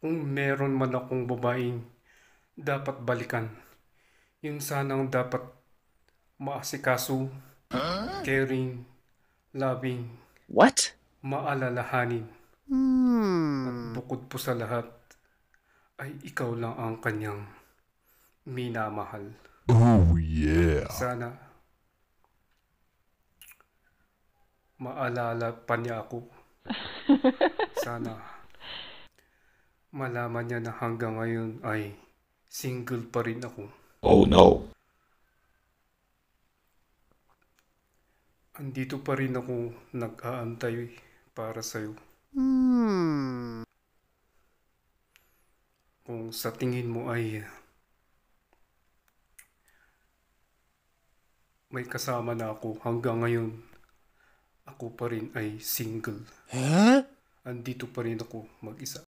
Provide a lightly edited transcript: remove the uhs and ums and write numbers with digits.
Kung meron man akong babaeng dapat balikan, yun sanang dapat maasikaso, caring, loving, What? maalalahanin. At bukod po sa lahat, ay ikaw lang ang kanyang minamahal. Oh yeah. Sana maalala pa niya ako. Sana malaman niya na hanggang ngayon ay single pa rin ako. Oh no. Andito pa rin ako nag-aantay para sa'yo. Kung sa tingin mo ay may kasama na ako hanggang ngayon, ako pa rin ay single. Andito pa rin ako mag-isa.